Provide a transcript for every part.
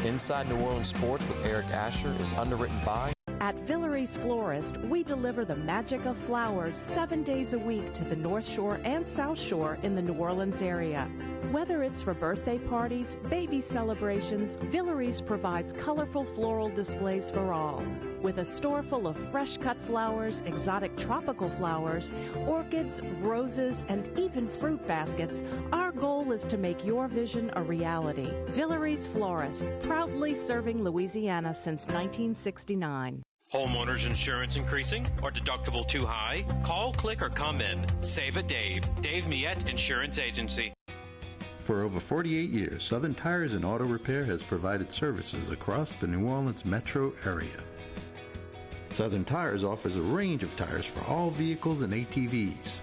Inside New Orleans Sports with Eric Asher is underwritten by... At Villere's Florist, we deliver the magic of flowers 7 days a week to the North Shore and South Shore in the New Orleans area. Whether it's for birthday parties, baby celebrations, Villere's provides colorful floral displays for all. With a store full of fresh-cut flowers, exotic tropical flowers, orchids, roses, and even fruit baskets, our goal is to make your vision a reality. Villere's Florist, proudly serving Louisiana since 1969. Homeowners insurance increasing or deductible too high? Call, click, or come in. Save a Dave. Dave Miette Insurance Agency. For over 48 years, Southern Tires and Auto Repair has provided services across the New Orleans metro area. Southern Tires offers a range of tires for all vehicles and ATVs.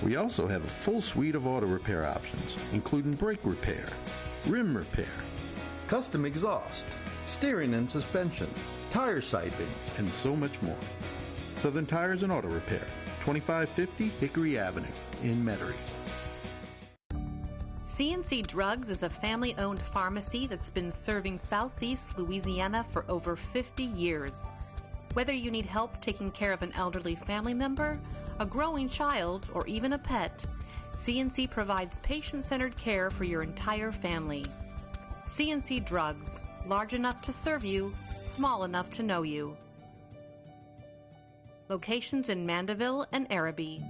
We also have a full suite of auto repair options, including brake repair, rim repair, custom exhaust, steering and suspension, tire siping, and so much more. Southern Tires and Auto Repair, 2550 Hickory Avenue in Metairie. C&C Drugs is a family-owned pharmacy that's been serving Southeast Louisiana for over 50 years. Whether you need help taking care of an elderly family member, a growing child, or even a pet, C&C provides patient-centered care for your entire family. C&C Drugs, large enough to serve you, small enough to know you. Locations in Mandeville and Araby.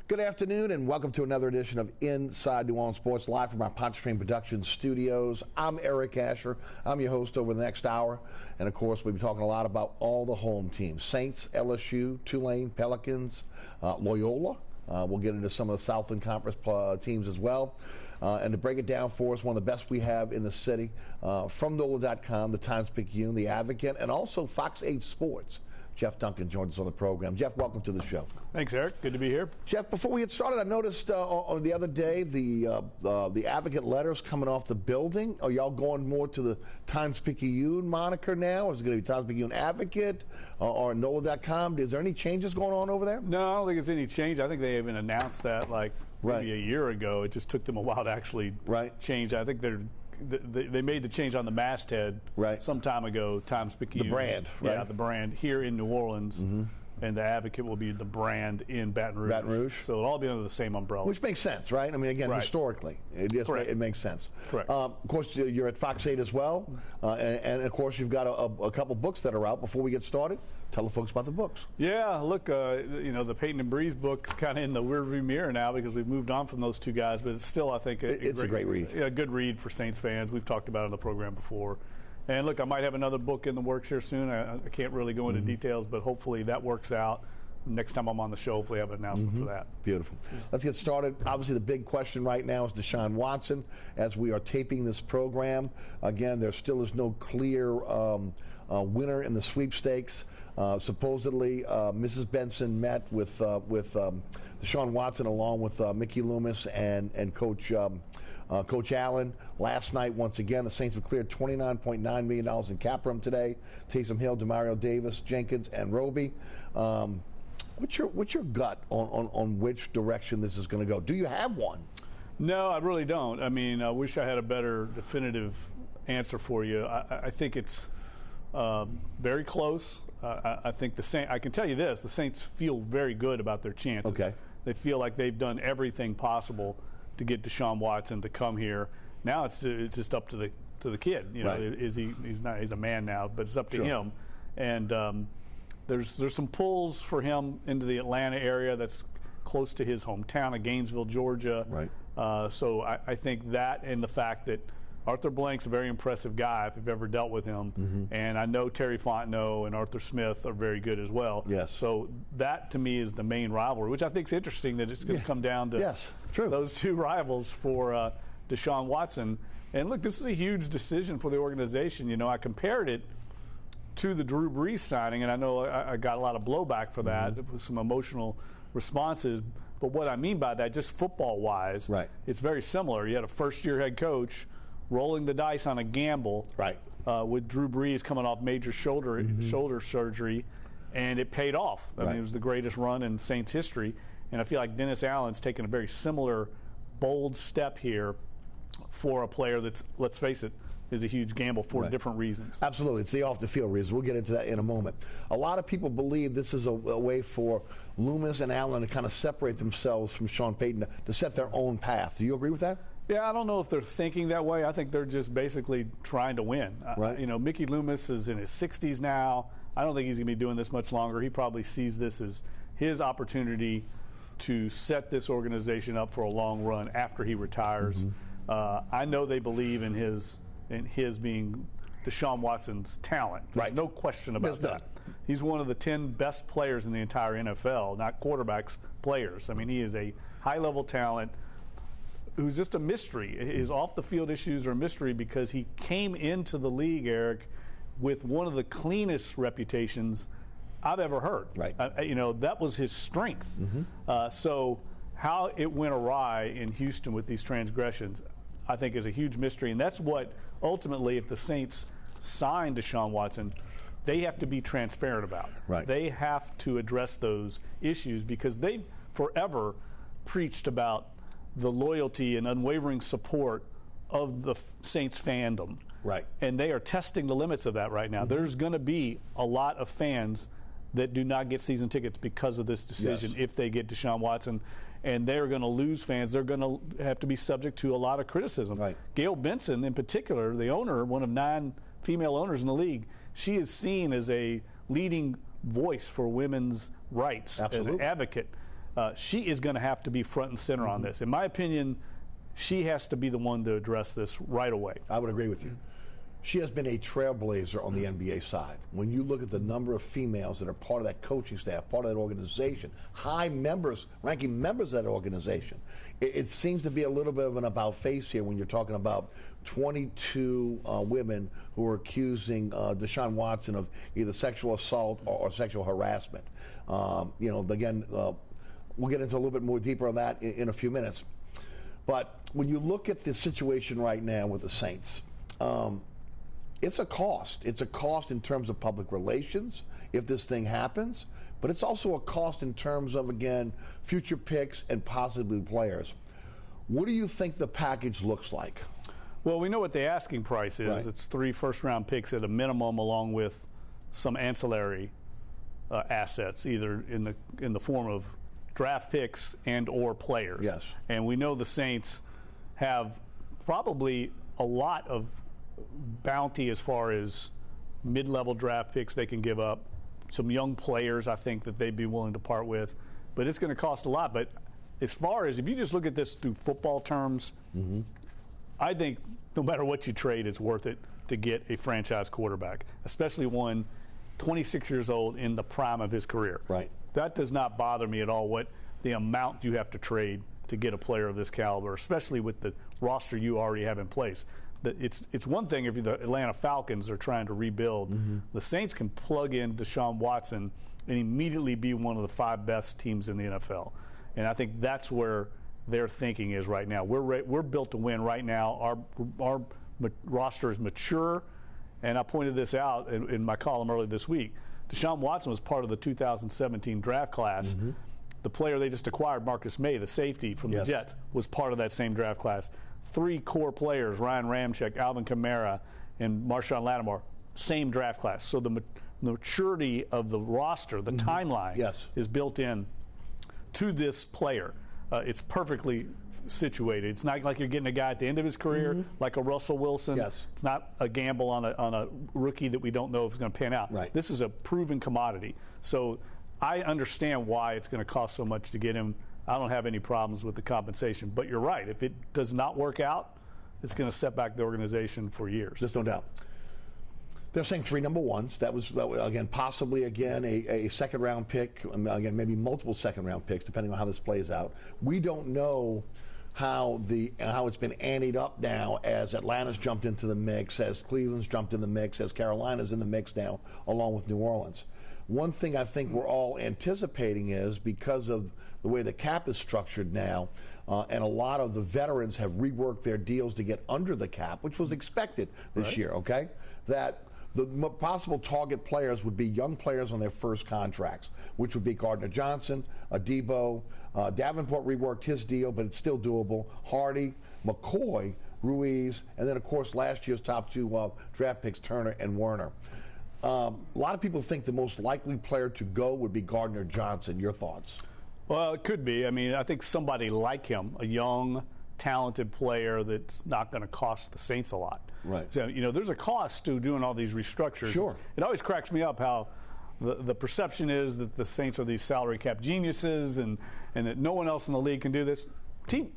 Good afternoon and welcome to another edition of Inside New Orleans Sports, live from our Pontchartrain Productions studios. I'm Eric Asher. I'm your host over the next hour. And of course, we'll be talking a lot about all the home teams. Saints, LSU, Tulane, Pelicans, Loyola. We'll get into some of the Southland Conference teams as well. And to break it down for us, one of the best we have in the city, from NOLA.com, the Times-Picayune, the Advocate, and also Fox 8 Sports. Jeff Duncan joins us on the program. Jeff, welcome to the show. Thanks, Eric. Good to be here. Jeff, before we get started, I noticed on the other day the Advocate letters coming off the building. Are y'all going more to the Times-Picayune moniker now? Or is it going to be Times-Picayune Advocate or NOLA.com? Is there any changes going on over there? No, I don't think it's any change. I think they even announced that maybe a year ago. It just took them a while to actually change. I think they made the change on the masthead some time ago, Times-Picayune. The brand, right? Yeah, the brand here in New Orleans. Mm-hmm. And the Advocate will be the brand in Baton Rouge. Baton Rouge. So it'll all be under the same umbrella. Which makes sense, right? I mean, again, historically, it makes sense. Correct. Of course, you're at Fox 8 as well. And of course, you've got a couple books that are out. Before we get started, tell the folks about the books. Yeah, look, the Peyton and Breeze book is kind of in the rearview mirror now because we've moved on from those two guys, but it's still, I think, it's a great read. A good read for Saints fans. We've talked about it on the program before. And look, I might have another book in the works here soon. I can't really go into details, but hopefully that works out. Next time I'm on the show, hopefully I have an announcement for that. Beautiful. Let's get started. Obviously, the big question right now is Deshaun Watson. As we are taping this program, again, there still is no clear winner in the sweepstakes. Supposedly, Mrs. Benson met with Deshaun Watson along with Mickey Loomis and Coach Allen last night. Once again, the Saints have cleared $29.9 million in cap room today. Taysom Hill, Demario Davis, Jenkins, and Roby. What's your gut on which direction this is going to go? Do you have one? No, I really don't. I mean, I wish I had a better definitive answer for you. I think it's very close. I think I can tell you this, the Saints feel very good about their chances. Okay. They feel like they've done everything possible to get Deshaun Watson to come here. Now it's just up to the kid. You know, he's a man now, but it's up to him. And there's some pulls for him into the Atlanta area that's close to his hometown of Gainesville, Georgia. Right. So I think that, and the fact that Arthur Blank's a very impressive guy if you've ever dealt with him. Mm-hmm. And I know Terry Fontenot and Arthur Smith are very good as well. Yes. So that, to me, is the main rivalry, which I think is interesting that it's going to come down to those two rivals for Deshaun Watson. And look, this is a huge decision for the organization. You know, I compared it to the Drew Brees signing, and I know I got a lot of blowback for that, with some emotional responses. But what I mean by that, just football-wise, it's very similar. You had a first-year head coach rolling the dice on a gamble, with Drew Brees coming off major shoulder surgery, and it paid off. I mean, it was the greatest run in Saints history, and I feel like Dennis Allen's taken a very similar, bold step here for a player that's, let's face it, is a huge gamble for different reasons. Absolutely. It's the off-the-field reasons. We'll get into that in a moment. A lot of people believe this is a way for Loomis and Allen to kind of separate themselves from Sean Payton to set their own path. Do you agree with that? Yeah, I don't know if they're thinking that way. I think they're just basically trying to win. You know, Mickey Loomis is in his 60s now. I don't think he's going to be doing this much longer. He probably sees this as his opportunity to set this organization up for a long run after he retires. I know they believe in his being Deshaun Watson's talent. There's no question about that. He's one of the 10 best players in the entire NFL, not quarterbacks, players. I mean, he is a high-level talent who's just a mystery. His off-the-field issues are a mystery because he came into the league, Eric, with one of the cleanest reputations I've ever heard. You know, that was his strength. So how it went awry in Houston with these transgressions, I think, is a huge mystery. And that's what, ultimately, if the Saints sign Deshaun Watson, they have to be transparent about. They have to address those issues because they've forever preached about the loyalty and unwavering support of the Saints fandom. And they are testing the limits of that right now. There's going to be a lot of fans that do not get season tickets because of this decision if they get Deshaun Watson. And they're going to lose fans. They're going to have to be subject to a lot of criticism. Gail Benson, in particular, the owner, one of 9 female owners in the league, she is seen as a leading voice for women's rights, as an advocate. She is going to have to be front and center on this. In my opinion, she has to be the one to address this right away. I would agree with you. She has been a trailblazer on the NBA side. When you look at the number of females that are part of that coaching staff, part of that organization, high members, ranking members of that organization, it seems to be a little bit of an about-face here when you're talking about 22 women who are accusing Deshaun Watson of either sexual assault or sexual harassment. You know, again, we'll get into a little bit more deeper on that in a few minutes. But when you look at the situation right now with the Saints, it's a cost. It's a cost in terms of public relations if this thing happens, but it's also a cost in terms of, again, future picks and possibly players. What do you think the package looks like? Well, we know what the asking price is. It's 3 first-round picks at a minimum, along with some ancillary assets, either in the form of draft picks and or players. And we know the Saints have probably a lot of bounty as far as mid-level draft picks they can give up. Some young players, I think, that they'd be willing to part with. But it's going to cost a lot. But as far as, if you just look at this through football terms, I think no matter what you trade, it's worth it to get a franchise quarterback, especially one 26 years old in the prime of his career. That does not bother me at all, what the amount you have to trade to get a player of this caliber, especially with the roster you already have in place. It's one thing if the Atlanta Falcons are trying to rebuild. The Saints can plug in Deshaun Watson and immediately be one of the 5 best teams in the NFL. And I think that's where their thinking is right now. We're built to win right now. Our roster is mature, and I pointed this out in my column earlier this week. Deshaun Watson was part of the 2017 draft class. The player they just acquired, Marcus May, the safety from the Jets, was part of that same draft class. 3 core players, Ryan Ramczyk, Alvin Kamara, and Marshawn Lattimore, same draft class. So the maturity of the roster, the timeline, is built in to this player. It's perfectly situated. It's not like you're getting a guy at the end of his career, like a Russell Wilson. It's not a gamble on a rookie that we don't know if it's going to pan out. This is a proven commodity. So I understand why it's going to cost so much to get him. I don't have any problems with the compensation. But you're right. If it does not work out, it's going to set back the organization for years. There's no doubt. They're saying 3 number ones. That was again, possibly, again, a second-round pick. Again, maybe multiple second-round picks, depending on how this plays out. We don't know how it's been anteed up now as Atlanta's jumped into the mix, as Cleveland's jumped in the mix, as Carolina's in the mix now, along with New Orleans. One thing I think we're all anticipating is, because of the way the cap is structured now, and a lot of the veterans have reworked their deals to get under the cap, which was expected this year, okay, that the possible target players would be young players on their first contracts, which would be Gardner Johnson, Adebo, Davenport reworked his deal, but it's still doable, Hardy, McCoy, Ruiz, and then, of course, last year's top two draft picks, Turner and Werner. A lot of people think the most likely player to go would be Gardner Johnson. Your thoughts? Well, it could be. I mean, I think somebody like him, a young, talented player that's not going to cost the Saints a lot. Right. So, there's a cost to doing all these restructures. Sure. It always cracks me up how the perception is that the Saints are these salary cap geniuses and that no one else in the league can do this.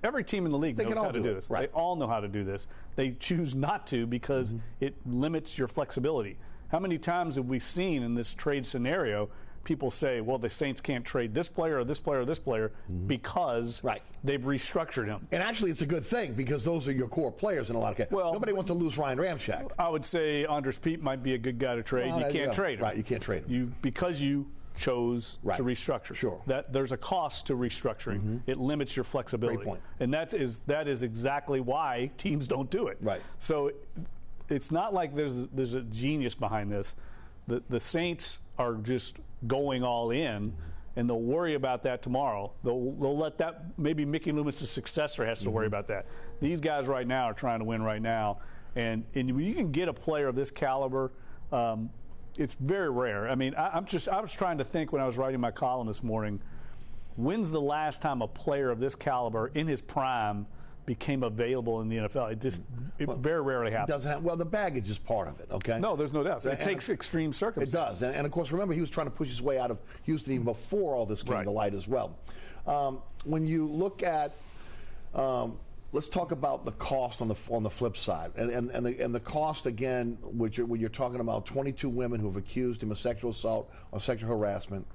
Every team in the league knows how to do this. Right. They all know how to do this. They choose not to because it limits your flexibility. How many times have we seen in this trade scenario people say, well, the Saints can't trade this player or this player or this player because they've restructured him? And actually, it's a good thing because those are your core players in a lot of cases. Well, nobody wants to lose Ryan Ramczyk. I would say Andres Pete might be a good guy to trade. You can't trade him. Right, you can't trade him. Because you chose to restructure. Sure. There's a cost to restructuring. It limits your flexibility. Great point. And that is exactly why teams don't do it. Right. So it's not like there's a genius behind this. The Saints are just going all in, and they'll worry about that tomorrow. They'll let that, maybe Mickey Loomis' successor has to worry about that. These guys right now are trying to win right now, and when you can get a player of this caliber, it's very rare. I mean, I was trying to think when I was writing my column this morning, when's the last time a player of this caliber in his prime became available in the NFL? It very rarely happens. Doesn't happen. Well, the baggage is part of it, okay? No, there's no doubt. It takes extreme circumstances. It does. And of course, remember, he was trying to push his way out of Houston even before all this came to light as well. When you look at, let's talk about the cost on the flip side. And the cost, again, when you're talking about 22 women who have accused him of sexual assault or sexual harassment.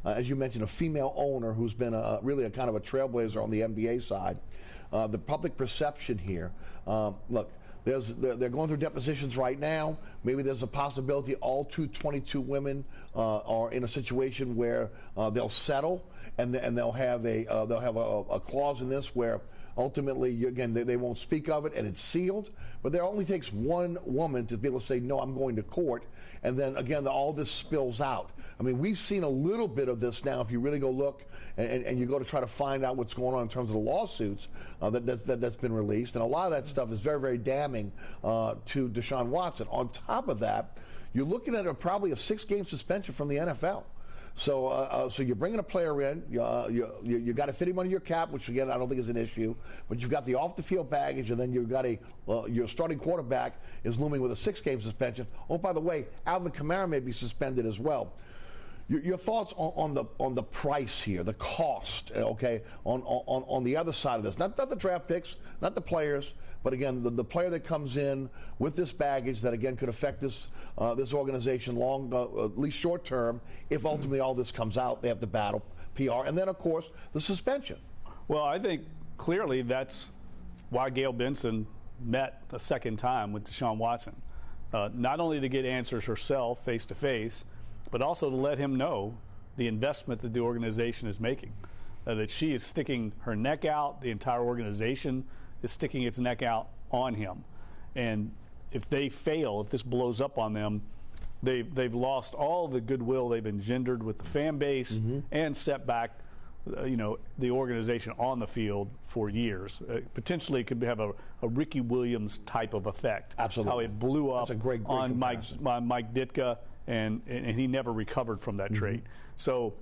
As you mentioned, a female owner who's been really a kind of a trailblazer on the NBA side. The public perception here, look, they're going through depositions right now. Maybe there's a possibility all 22 women are in a situation where they'll settle, and they'll have a clause in this where ultimately, again, they won't speak of it, and it's sealed. But there only takes one woman to be able to say, no, I'm going to court. And then, again, all this spills out. I mean, we've seen a little bit of this now. If you really go look and you go to try to find out what's going on in terms of the lawsuits that's been released. And a lot of that stuff is very, very damning to Deshaun Watson. On top of that, you're looking at probably a 6-game suspension from the NFL. So you're bringing a player in. You got to fit him under your cap, which again I don't think is an issue. But you've got the off-the-field baggage, and then you've got your starting quarterback is looming with a 6-game suspension. Oh, by the way, Alvin Kamara may be suspended as well. Your thoughts on the price here, the cost, okay, on the other side of this, not the draft picks, not the players, but again the player that comes in with this baggage that again could affect this organization at least short term. If ultimately all this comes out, they have to battle PR, and then of course the suspension. Well, I think clearly that's why Gail Benson met a second time with Deshaun Watson, not only to get answers herself face to face, but also to let him know the investment that the organization is making, that she is sticking her neck out, the entire organization is sticking its neck out on him. And if they fail, if this blows up on them, they've lost all the goodwill they've engendered with the fan base and set back the organization on the field for years. Potentially it could have a Ricky Williams type of effect. Absolutely. How it blew up on Mike Ditka, and he never recovered from that trade. So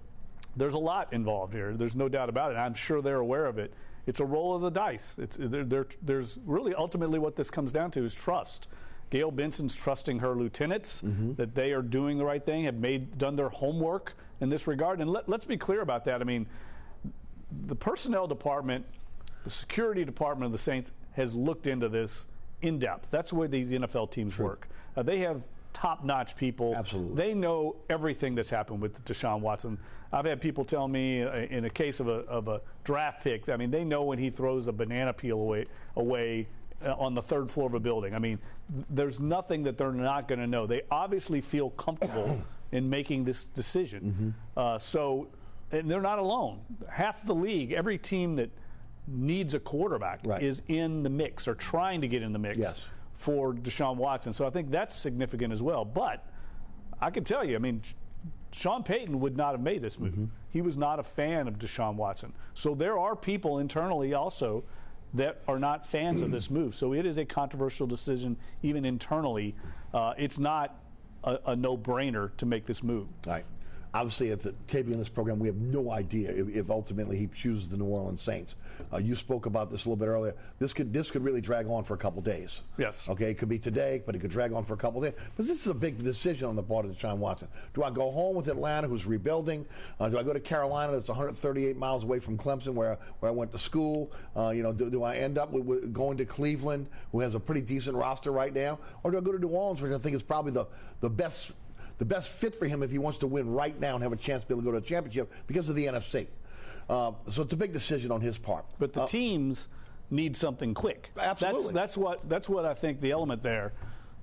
there's a lot involved here. There's no doubt about it. I'm sure they're aware of it. It's a roll of the dice. There's really ultimately what this comes down to is trust. Gail Benson's trusting her lieutenants that they are doing the right thing, have done their homework in this regard. And let's be clear about that. I mean, the personnel department, the security department of the Saints has looked into this in depth. That's the way these NFL teams work. They have top-notch people. Absolutely. They know everything that's happened with Deshaun Watson. I've had people tell me in a case of a draft pick, I mean, they know when he throws a banana peel away on the third floor of a building. I mean, there's nothing that they're not going to know. They obviously feel comfortable in making this decision. And they're not alone. Half the league, every team that needs a quarterback is in the mix or trying to get in the mix for Deshaun Watson. So I think that's significant as well. But I can tell you, I mean, Sean Payton would not have made this move. He was not a fan of Deshaun Watson. So there are people internally also that are not fans of this move. So it is a controversial decision even internally. It's not a no-brainer to make this move. Right. Obviously, at the taping of this program, we have no idea if ultimately he chooses the New Orleans Saints. You spoke about this a little bit earlier. This could really drag on for a couple days. Yes. Okay, it could be today, but it could drag on for a couple days. But this is a big decision on the part of Deshaun Watson. Do I go home with Atlanta, who's rebuilding? Do I go to Carolina, that's 138 miles away from Clemson, where I went to school? Do I end up with going to Cleveland, who has a pretty decent roster right now? Or do I go to New Orleans, which I think is probably the best fit for him if he wants to win right now and have a chance to be able to go to a championship because of the NFC. So it's a big decision on his part. But the teams need something quick. Absolutely. That's what I think the element there.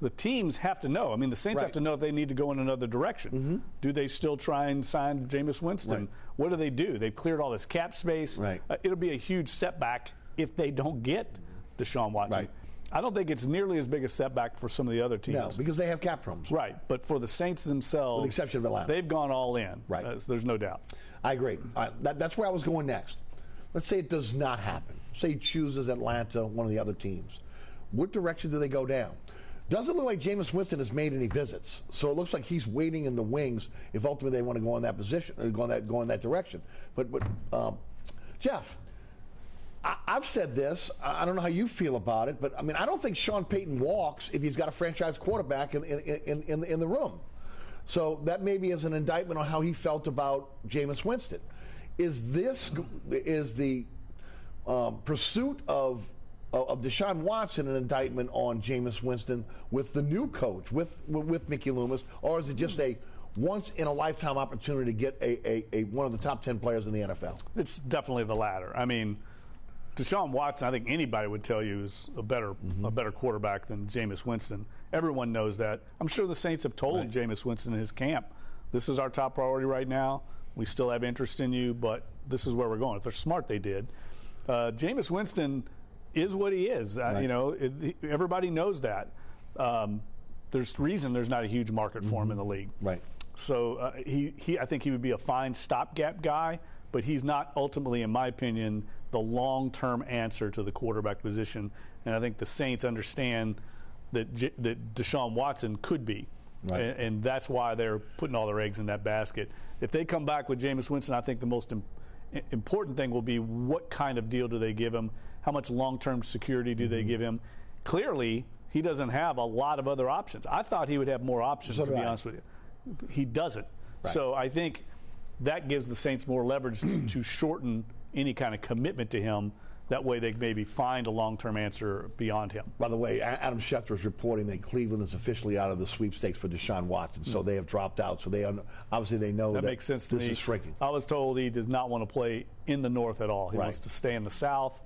The teams have to know. I mean, the Saints have to know if they need to go in another direction. Do they still try and sign Jameis Winston? What do they do? They've cleared all this cap space. It'll be a huge setback if they don't get Deshaun Watson. I don't think it's nearly as big a setback for some of the other teams. No, because they have cap problems. Right, but for the Saints themselves, with the exception of Atlanta, they've gone all in. There's no doubt. I agree. That's where I was going next. Let's say it does not happen. Say he chooses Atlanta, one of the other teams. What direction do they go down? Doesn't look like Jameis Winston has made any visits, so it looks like he's waiting in the wings if ultimately they want to go in that position, go in that direction. But Jeff, I've said this. I don't know how you feel about it, but I mean, I don't think Sean Payton walks if he's got a franchise quarterback in the room. So that maybe is an indictment on how he felt about Jameis Winston. Is the pursuit of Deshaun Watson an indictment on Jameis Winston with the new coach, with Mickey Loomis, or is it just a once-in-a-lifetime opportunity to get a one of the top 10 players in the NFL? It's definitely the latter. I mean, Deshaun Watson, I think anybody would tell you, is a better quarterback than Jameis Winston. Everyone knows that. I'm sure the Saints have told Jameis Winston in his camp, this is our top priority right now. We still have interest in you, but this is where we're going. If they're smart, they did. Jameis Winston is what he is. Everybody knows that. There's reason there's not a huge market for him in the league. So I think he would be a fine stopgap guy, but he's not ultimately, in my opinion, the long-term answer to the quarterback position. And I think the Saints understand that Deshaun Watson could be. And that's why they're putting all their eggs in that basket. If they come back with Jameis Winston, I think the most important thing will be what kind of deal do they give him? How much long-term security do they give him? Clearly, he doesn't have a lot of other options. I thought he would have more options, to be honest with you. He doesn't. So I think that gives the Saints more leverage to shorten any kind of commitment to him. That way they maybe find a long-term answer beyond him. By the way, Adam Schefter is reporting that Cleveland is officially out of the sweepstakes for Deshaun Watson, so they have dropped out. So they obviously they know that makes sense to me. This is shrinking. I was told he does not want to play in the North at all. He wants to stay in the South.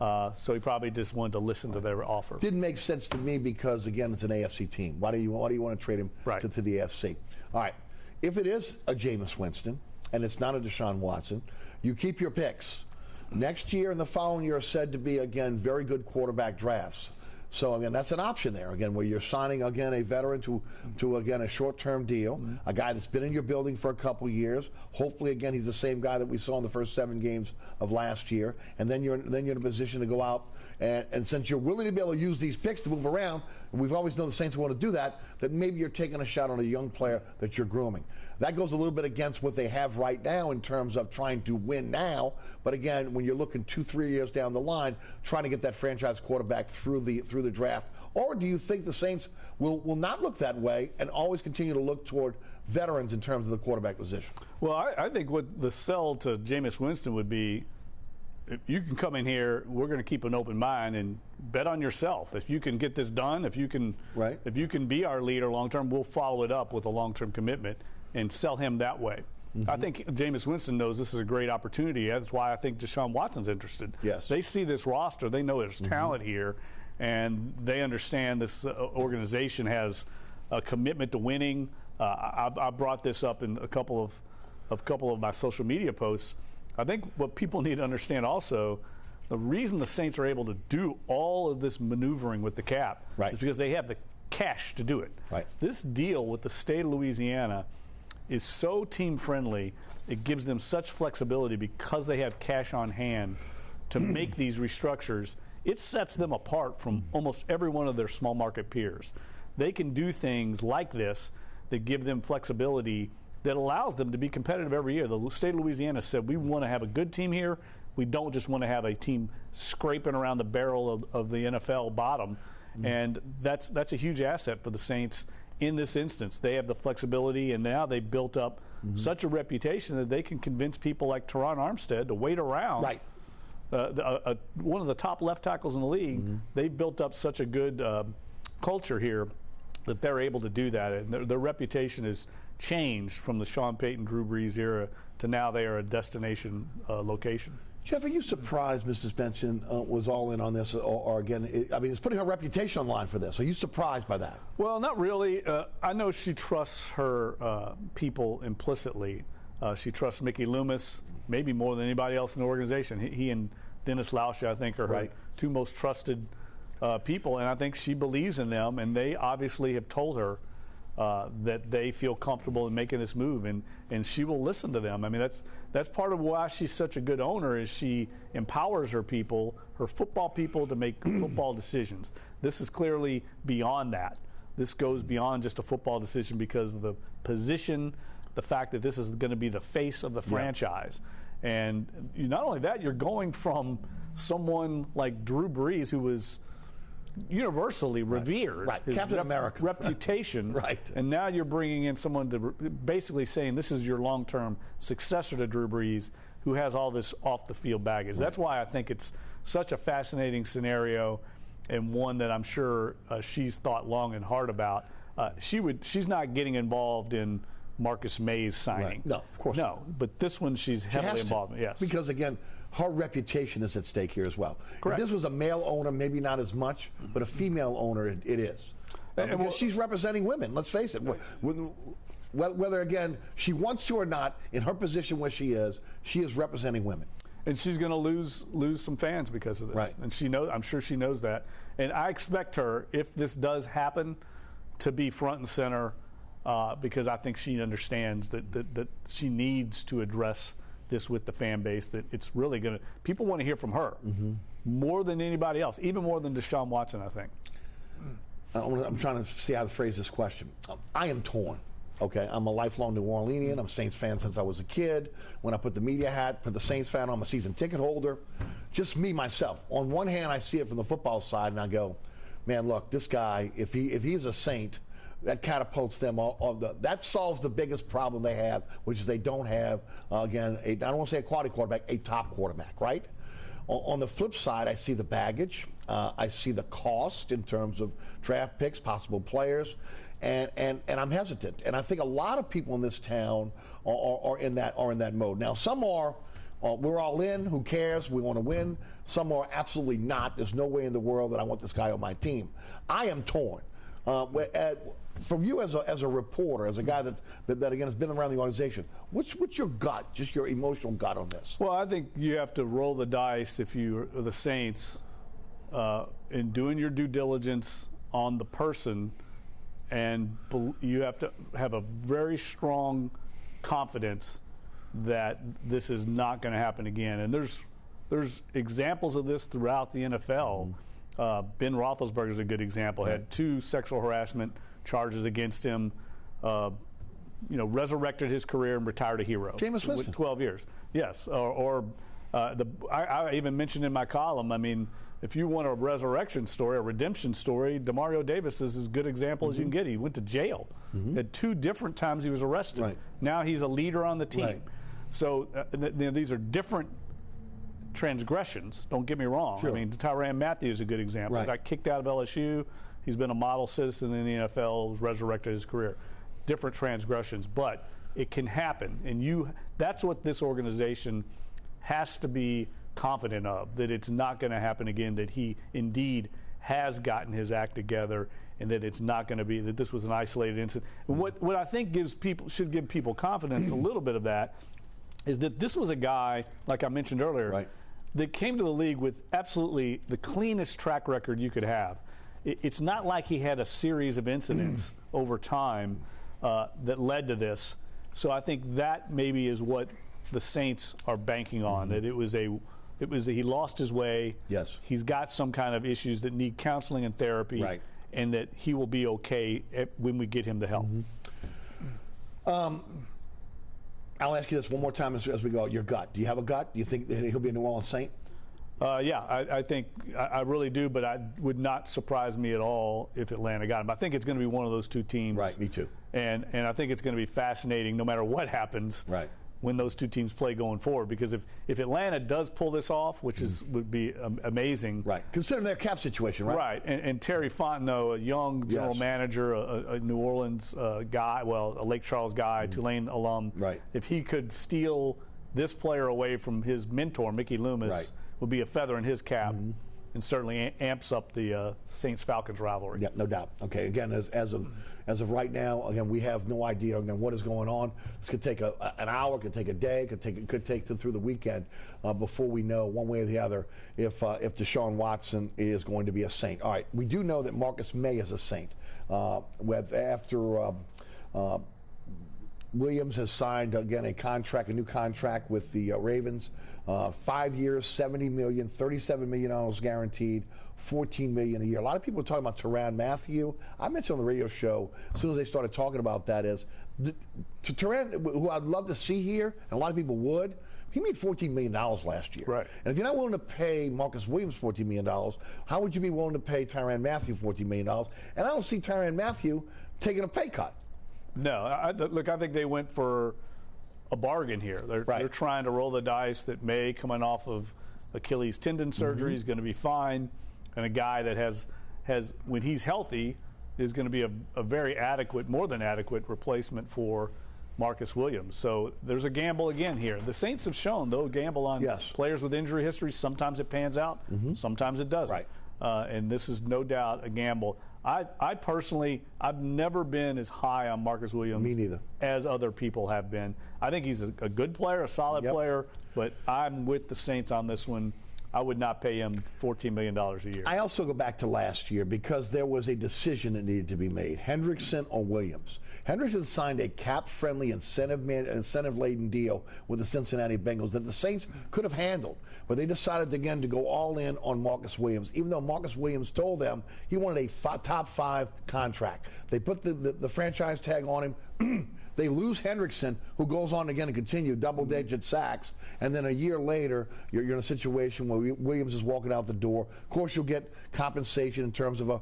So he probably just wanted to listen to their offer. Didn't make sense to me because, again, it's an AFC team. Why do you want to trade him to the AFC? All right. If it is a Jameis Winston and it's not a Deshaun Watson, you keep your picks. Next year and the following year are said to be, again, very good quarterback drafts. So, again, that's an option there, again, where you're signing, again, a veteran to again, a short-term deal, a guy that's been in your building for a couple years. Hopefully, again, he's the same guy that we saw in the first 7 games of last year. And then you're in a position to go out, and since you're willing to be able to use these picks to move around, and we've always known the Saints want to do that, that maybe you're taking a shot on a young player that you're grooming. That goes a little bit against what they have right now in terms of trying to win now. But again, when you're looking 2-3 years down the line, trying to get that franchise quarterback through the draft. Or do you think the Saints will not look that way and always continue to look toward veterans in terms of the quarterback position? Well, I think what the sell to Jameis Winston would be, if you can come in here, we're going to keep an open mind and bet on yourself. If you can get this done, if you can be our leader long term, we'll follow it up with a long-term commitment and sell him that way. I think Jameis Winston knows this is a great opportunity. That's why I think Deshaun Watson's interested. Yes. They see this roster. They know there's talent here, and they understand this organization has a commitment to winning. I brought this up in a couple of my social media posts. I think what people need to understand also, the reason the Saints are able to do all of this maneuvering with the cap is because they have the cash to do it. This deal with the state of Louisiana is so team-friendly. It gives them such flexibility because they have cash on hand to make these restructures. It sets them apart from almost every one of their small market peers. They can do things like this that give them flexibility that allows them to be competitive every year. The state of Louisiana said, we want to have a good team here. We don't just want to have a team scraping around the barrel of the NFL bottom. And that's a huge asset for the Saints in this instance. They have the flexibility, and now they've built up such a reputation that they can convince people like Teron Armstead to wait around. One of the top left tackles in the league. They've built up such a good culture here that they're able to do that. And their reputation is changed from the Sean Payton, Drew Brees era to now they are a destination location. Jeff, are you surprised Mrs. Benson was all in on this? Or again, it's putting her reputation on line for this. Are you surprised by that? Well, not really. I know she trusts her people implicitly. She trusts Mickey Loomis maybe more than anybody else in the organization. He and Dennis Lauscha, I think, are her two most trusted people, and I think she believes in them, and they obviously have told her that they feel comfortable in making this move, and she will listen to them. I mean, that's part of why she's such a good owner, is she empowers her people, her football people, to make football decisions. This is clearly beyond that. This goes beyond just a football decision because of the position, the fact that this is going to be the face of the franchise. And not only that, you're going from someone like Drew Brees, who was universally revered, his Captain America reputation, and now you're bringing in someone to basically saying this is your long-term successor to Drew Brees, who has all this off-the-field baggage. That's why I think it's such a fascinating scenario, and one that I'm sure she's thought long and hard about. She's not getting involved in Marcus May's signing. No, of course not. But this one she's heavily involved in. Yes, because again, her reputation is at stake here as well. Correct. If this was a male owner, maybe not as much, but a female owner, it is. Because she's representing women, let's face it. Whether, again, she wants to or not, in her position where she is representing women. And she's going to lose some fans because of this. And I'm sure she knows that. And I expect her, if this does happen, to be front and center because I think she understands that she needs to address this with the fan base, that it's really going to – people want to hear from her more than anybody else, even more than Deshaun Watson, I think. I'm trying to see how to phrase this question. I am torn. Okay, I'm a lifelong New Orleanian. I'm a Saints fan since I was a kid. When I put the media hat, put the Saints fan on, I'm a season ticket holder. Just me, myself. On one hand, I see it from the football side, and I go, man, look, this guy, if he's a Saint, that catapults them that solves the biggest problem they have, which is they don't have, again, I don't want to say a quality quarterback, a top quarterback, right? On the flip side, I see the baggage. I see the cost in terms of draft picks, possible players, and I'm hesitant. And I think a lot of people in this town are in that mode. Now, some are, we're all in, who cares, we want to win. Some are absolutely not. There's no way in the world that I want this guy on my team. I am torn. From you as a reporter, as a guy that again has been around the organization, what's your gut, just your emotional gut on this? Well, I think you have to roll the dice if you're the Saints in doing your due diligence on the person, and you have to have a very strong confidence that this is not going to happen again. And there's examples of this throughout the NFL. Ben Roethlisberger is a good example. Had 2 sexual harassment charges against him. Resurrected his career and retired a hero. Jameis Winston. With 12 years. Yes. I even mentioned in my column, I mean, if you want a resurrection story, a redemption story, Demario Davis is as good an example as you can get. He went to jail. At 2 different times he was arrested. Now he's a leader on the team. So these are different transgressions. Don't get me wrong. Sure. I mean, Tyrann Mathieu is a good example. Right. Got kicked out of LSU. He's been a model citizen in the NFL. Was resurrected his career. Different transgressions, but it can happen, and that's what this organization has to be confident of, that it's not going to happen again, that he indeed has gotten his act together, and that it's not going to be that this was an isolated incident. And what I think should give people confidence, a little bit of that, is that this was a guy, like I mentioned earlier, right, that came to the league with absolutely the cleanest track record you could have. It's not like he had a series of incidents over time that led to this. So I think that maybe is what the Saints are banking on, that it was he lost his way. Yes. He's got some kind of issues that need counseling and therapy, right, and that he will be okay when we get him the help. I'll ask you this one more time as we go. Your gut. Do you have a gut? Do you think that he'll be a New Orleans Saint? Yeah, I think I really do, but it would not surprise me at all if Atlanta got him. I think it's going to be one of those two teams. Right, me too. And I think it's going to be fascinating no matter what happens. Right. When those two teams play going forward, because if Atlanta does pull this off, which would be amazing. Right. Considering their cap situation, right? Right. And Terry Fontenot, a young general manager, a New Orleans guy, a Lake Charles guy, Tulane alum. Right. If he could steal this player away from his mentor, Mickey Loomis, would be a feather in his cap. And certainly amps up the Saints-Falcons rivalry. Yeah, no doubt. Okay, again, as of right now, again, we have no idea again what is going on. This could take an hour, could take a day, could take through the weekend before we know one way or the other if Deshaun Watson is going to be a Saint. All right, we do know that Marcus May is a Saint. After Williams has signed again a new contract with the Ravens. 5 years, $70 million, $37 million guaranteed, $14 million a year. A lot of people are talking about Tyrann Mathieu. I mentioned on the radio show, as soon as they started talking about that, Tyrann, who I'd love to see here, and a lot of people would, he made $14 million last year. Right. And if you're not willing to pay Marcus Williams $14 million, how would you be willing to pay Tyrann Mathieu $14 million? And I don't see Tyrann Mathieu taking a pay cut. No. Look, I think they went for a bargain here. They're trying to roll the dice that May, coming off of Achilles tendon surgery, is going to be fine, and a guy that has when he's healthy is going to be a very adequate, more than adequate replacement for Marcus Williams. So there's a gamble again here. The Saints have shown they'll gamble on players with injury history. Sometimes it pans out, sometimes it doesn't. Right. And this is no doubt a gamble. I personally, I've never been as high on Marcus Williams Me neither. as other people have been. I think he's a good player, a solid player, but I'm with the Saints on this one. I would not pay him $14 million a year. I also go back to last year because there was a decision that needed to be made. Hendrickson or Williams. Hendrickson signed a cap-friendly, incentive-laden deal with the Cincinnati Bengals that the Saints could have handled, but they decided again to go all in on Marcus Williams, even though Marcus Williams told them he wanted a top 5 contract. They put the franchise tag on him. They lose Hendrickson, who goes on again to continue double-digit sacks, and then a year later, you're in a situation where Williams is walking out the door. Of course, you'll get compensation in terms of a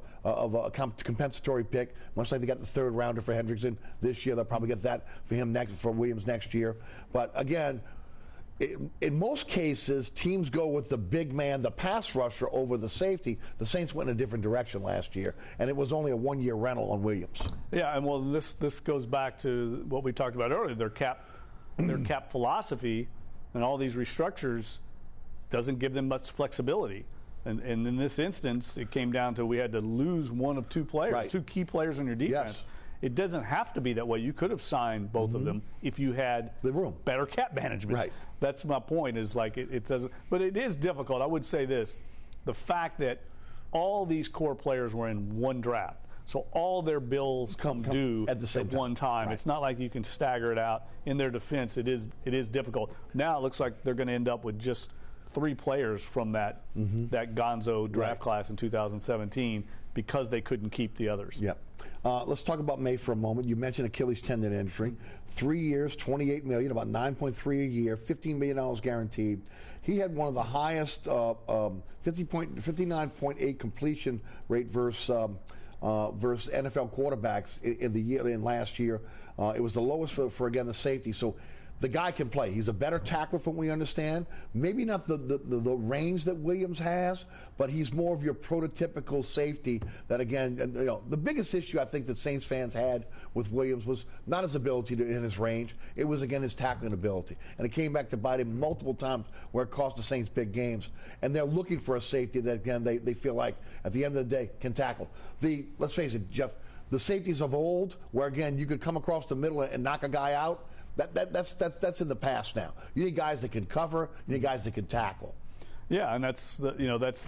compensatory pick, much like they got the third rounder for Hendrickson this year. They'll probably get that for Williams next year. But again, in most cases, teams go with the big man, the pass rusher, over the safety. The Saints went in a different direction last year, and it was only a one-year rental on Williams. Yeah, and well, this goes back to what we talked about earlier. Their cap philosophy and all these restructures doesn't give them much flexibility. And in this instance, it came down to we had to lose one of two players, two key players in your defense. Yes. It doesn't have to be that way. You could have signed both of them if you had the room, better cap management. Right. That's my point. Is like it doesn't, but it is difficult. I would say this: the fact that all these core players were in one draft, so all their bills come due at the same one time. Right. It's not like you can stagger it out. In their defense, it is difficult. Now it looks like they're going to end up with just 3 players from that Gonzo draft class in 2017 because they couldn't keep the others. Yep. Let's talk about May for a moment. You mentioned Achilles tendon injury. 3 years, $28 million, about $9.3 a year, $15 million guaranteed. He had one of the highest 59.8 completion rate versus NFL quarterbacks in last year. It was the lowest for again the safety. So The guy can play. He's a better tackler from what we understand. Maybe not the range that Williams has, but he's more of your prototypical safety that, again, the biggest issue I think that Saints fans had with Williams was not his ability in his range. It was, again, his tackling ability. And it came back to bite him multiple times where it cost the Saints big games. And they're looking for a safety that, again, they feel like at the end of the day can tackle. Let's face it, Jeff, the safeties of old where, again, you could come across the middle and knock a guy out, that's in the past now. You need guys that can cover. You need guys that can tackle. Yeah, and that's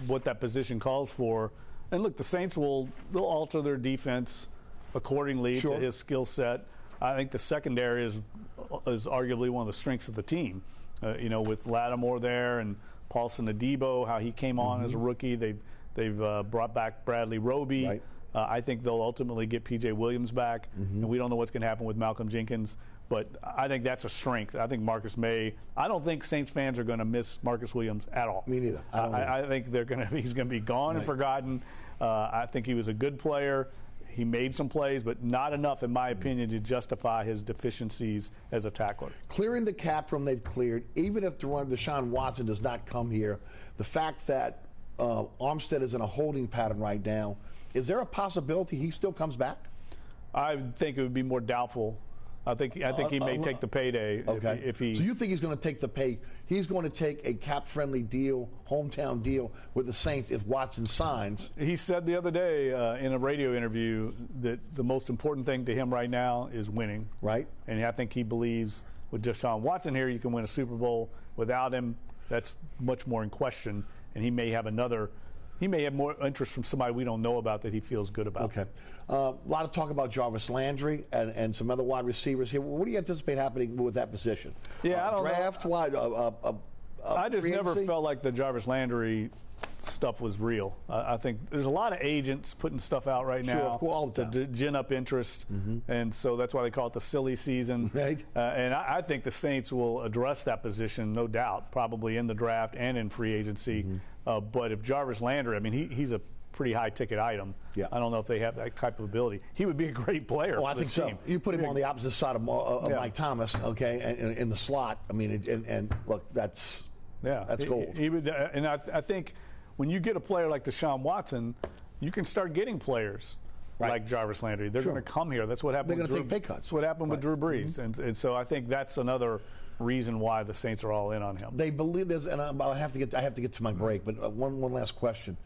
what that position calls for. And look, the Saints they'll alter their defense accordingly to his skill set. I think the secondary is arguably one of the strengths of the team. With Lattimore there and Paulson Adebo, how he came on as a rookie. They've brought back Bradley Roby. Right. I think they'll ultimately get P.J. Williams back, and we don't know what's going to happen with Malcolm Jenkins. But I think that's a strength. I think Marcus May. I don't think Saints fans are going to miss Marcus Williams at all. Me neither. I think he's going to be gone and forgotten. I think he was a good player. He made some plays, but not enough, in my opinion, to justify his deficiencies as a tackler. Clearing the cap room they've cleared, even if Deshaun Watson does not come here, the fact that Armstead is in a holding pattern right now, is there a possibility he still comes back? I think it would be more doubtful. I think he may take the payday if he. So you think he's going to take the pay? He's going to take a cap-friendly deal, hometown deal with the Saints if Watson signs. He said the other day in a radio interview that the most important thing to him right now is winning. Right. And I think he believes with Deshaun Watson here, you can win a Super Bowl. Without him, that's much more in question. And he may have more interest from somebody we don't know about that he feels good about. Okay. A lot of talk about Jarvis Landry and some other wide receivers here. What do you anticipate happening with that position? Yeah, I don't draft, know. I just never felt like the Jarvis Landry stuff was real. I think there's a lot of agents putting stuff out right now to gin up interest, and so that's why they call it the silly season. Right. And I think the Saints will address that position, no doubt, probably in the draft and in free agency. But if Jarvis Landry, I mean, he's a pretty high-ticket item. Yeah. I don't know if they have that type of ability. He would be a great player. Oh, I think so. You put him on the opposite side of Mike Thomas, okay, in the slot. I mean, and look, that's gold. He would, and I think when you get a player like Deshaun Watson, you can start getting players like Jarvis Landry. They're going to come here. That's what happened. They're going to take pay cuts. That's what happened with Drew Brees, and so I think that's another reason why the Saints are all in on him. They believe there's, and I have to get to my break, but one last question.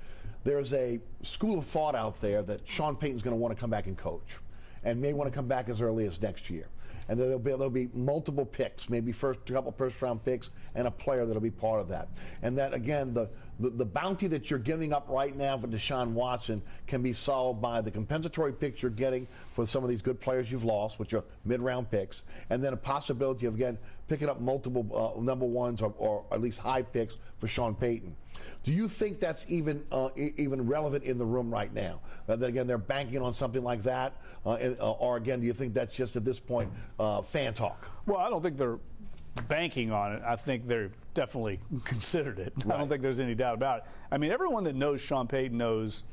There's a school of thought out there that Sean Payton's going to want to come back and coach, and may want to come back as early as next year. And there'll be multiple picks, maybe a couple first-round picks, and a player that'll be part of that. And that, again, the bounty that you're giving up right now for Deshaun Watson can be solved by the compensatory picks you're getting for some of these good players you've lost, which are mid-round picks, and then a possibility of, again, picking up multiple number ones or at least high picks for Sean Payton. Do you think that's even relevant in the room right now? That, again, they're banking on something like that? Or, again, do you think that's just, at this point, fan talk? Well, I don't think they're banking on it. I think they've definitely considered it. Right. I don't think there's any doubt about it. I mean, everyone that knows Sean Payton knows,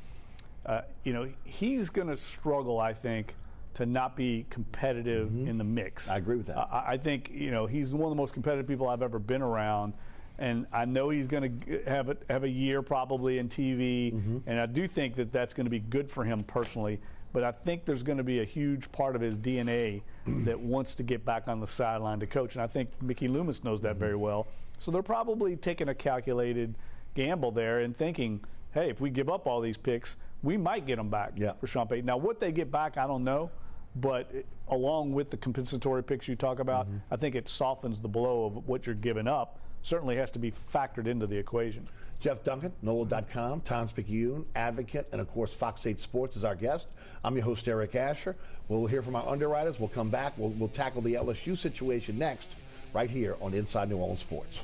he's going to struggle, I think, to not be competitive in the mix. I agree with that. I think, he's one of the most competitive people I've ever been around. And I know he's going to have a year probably in TV, and I do think that that's going to be good for him personally. But I think there's going to be a huge part of his DNA that wants to get back on the sideline to coach, and I think Mickey Loomis knows that very well. So they're probably taking a calculated gamble there and thinking, hey, if we give up all these picks, we might get them back for Sean Payton. Now, what they get back, I don't know. But along with the compensatory picks you talk about, I think it softens the blow of what you're giving up. Certainly has to be factored into the equation. Jeff Duncan, NOLA.com, Times-Picayune, Advocate, and, of course, Fox 8 Sports is our guest. I'm your host, Eric Asher. We'll hear from our underwriters. We'll come back. We'll tackle the LSU situation next, right here on Inside New Orleans Sports.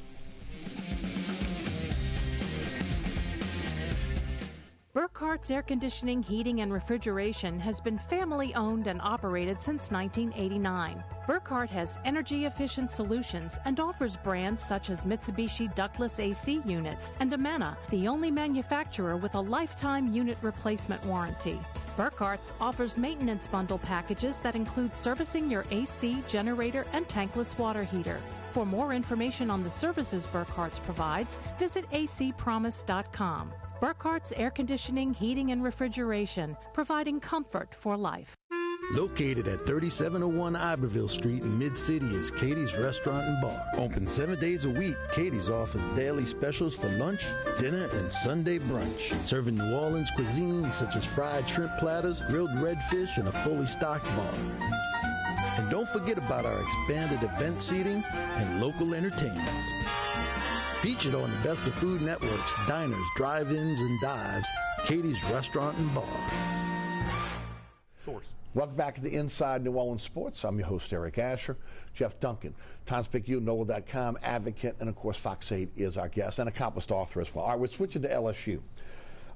Burkhart's Air Conditioning, Heating, and Refrigeration has been family-owned and operated since 1989. Burkhart has energy-efficient solutions and offers brands such as Mitsubishi ductless AC units and Amana, the only manufacturer with a lifetime unit replacement warranty. Burkhart's offers maintenance bundle packages that include servicing your AC, generator, and tankless water heater. For more information on the services Burkhart's provides, visit acpromise.com. Burkhart's Air Conditioning, Heating, and Refrigeration, providing comfort for life. Located at 3701 Iberville Street in Mid-City is Katie's Restaurant and Bar. Open 7 days a week, Katie's offers daily specials for lunch, dinner, and Sunday brunch. Serving New Orleans cuisine such as fried shrimp platters, grilled redfish, and a fully stocked bar. And don't forget about our expanded event seating and local entertainment. Featured on the Best of Food Network's diners, drive-ins, and dives, Katie's Restaurant and Bar. Source. Welcome back to the Inside New Orleans Sports. I'm your host, Eric Asher. Jeff Duncan, TimesPicU, NOLA.com, advocate, and of course, Fox 8 is our guest, and accomplished author as well. All right, we're switching to LSU.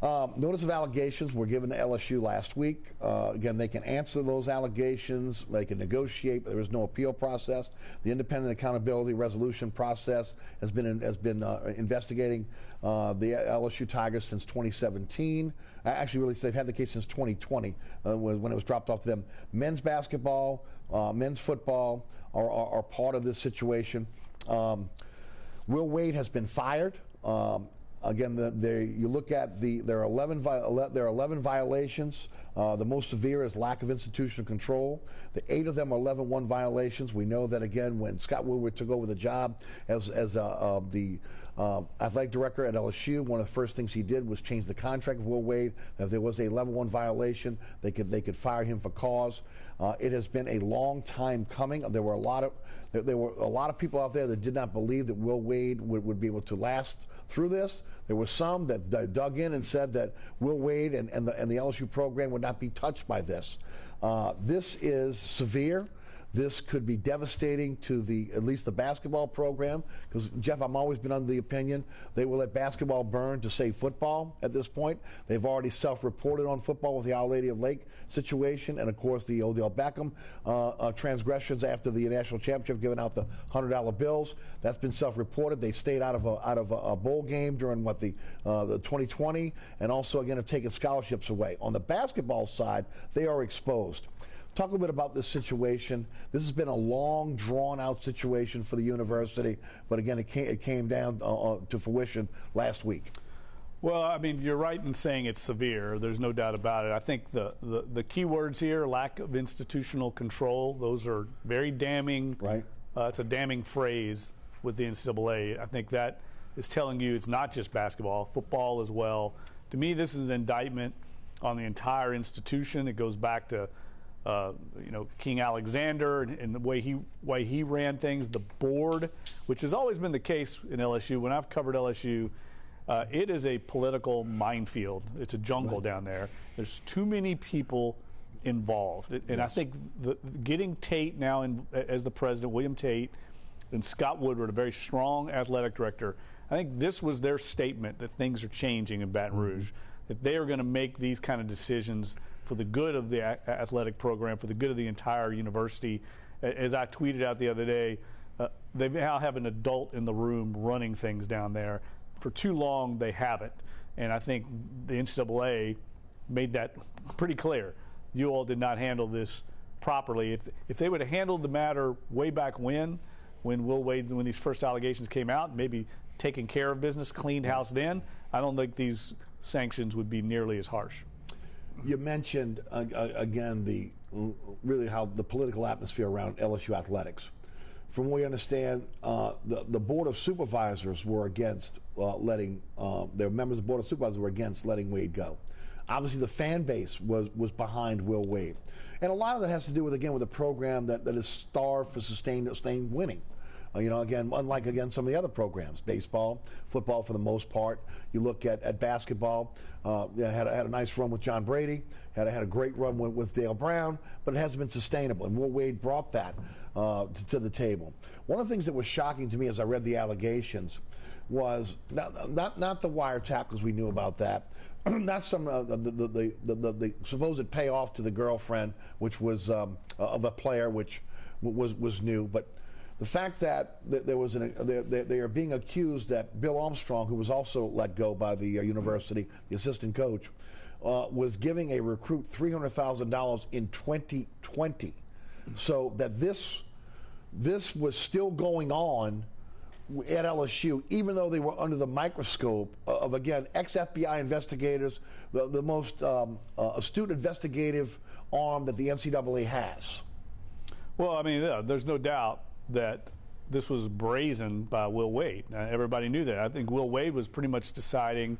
Notice of allegations were given to LSU last week. Again, they can answer those allegations. They can negotiate, but there is no appeal process. The Independent Accountability Resolution process has been investigating the LSU Tigers since 2017. Actually, really, they've had the case since 2020 when it was dropped off to them. Men's basketball, men's football are part of this situation. Will Wade has been fired. Again, you look at there are 11 violations. The most severe is lack of institutional control. The 8 of them are 11-1 violations. We know that, again, when Scott Woodward took over the job as the athletic director at LSU, one of the first things he did was change the contract of Will Wade. If there was a 11-1 violation, they could fire him for cause. It has been a long time coming. There were a lot of people out there that did not believe that Will Wade would be able to last through this. There were some that dug in and said that Will Wade and the LSU program would not be touched by this. This is severe. This could be devastating to at least the basketball program, because, Jeff, I've always been under the opinion they will let basketball burn to save football at this point. They've already self-reported on football with the Our Lady of Lake situation, and, of course, the Odell Beckham transgressions after the national championship, giving out the $100 bills. That's been self-reported. They stayed out of a bowl game during the 2020, and also, again, have taken scholarships away. On the basketball side, they are exposed. Talk a little bit about this situation. This has been a long, drawn-out situation for the university, but again, it came down to fruition last week. Well, I mean, you're right in saying it's severe. There's no doubt about it. I think the key words here, lack of institutional control, those are very damning. Right. It's a damning phrase with the NCAA. I think that is telling you it's not just basketball, football as well. To me, this is an indictment on the entire institution. It goes back to King Alexander and the way he ran things, the board, which has always been the case in LSU. When I've covered LSU, it is a political minefield. It's a jungle down there. There's too many people involved. And yes. I think getting Tate now as the president, William Tate, and Scott Woodward, a very strong athletic director, I think this was their statement that things are changing in Baton Rouge, that they are going to make these kind of decisions for the good of the athletic program, for the good of the entire university. As I tweeted out the other day, they now have an adult in the room running things down there. For too long, they haven't. And I think the NCAA made that pretty clear. You all did not handle this properly. If they would have handled the matter way back when Will Wade, when these first allegations came out, maybe taken care of business, cleaned house then, I don't think these sanctions would be nearly as harsh. You mentioned, again, really how the political atmosphere around LSU athletics. From what we understand, the Board of Supervisors were against their members of the Board of Supervisors were against letting Wade go. Obviously, the fan base was behind Will Wade. And a lot of that has to do with a program that is starved for sustained winning. Unlike some of the other programs, baseball, football for the most part. You look at basketball, had a nice run with John Brady, had a great run with Dale Brown, but it hasn't been sustainable. And Will Wade brought that to the table. One of the things that was shocking to me as I read the allegations was not the wiretap, because we knew about that. Not some the supposed payoff to the girlfriend, which was of a player, which was new, but the fact that there was they are being accused that Bill Armstrong, who was also let go by the university, the assistant coach, was giving a recruit $300,000 in 2020. So that this was still going on at LSU, even though they were under the microscope of, again, ex-FBI investigators, the most astute investigative arm that the NCAA has. Well, I mean, there's no doubt that this was brazen by Will Wade. Everybody knew that. I think Will Wade was pretty much deciding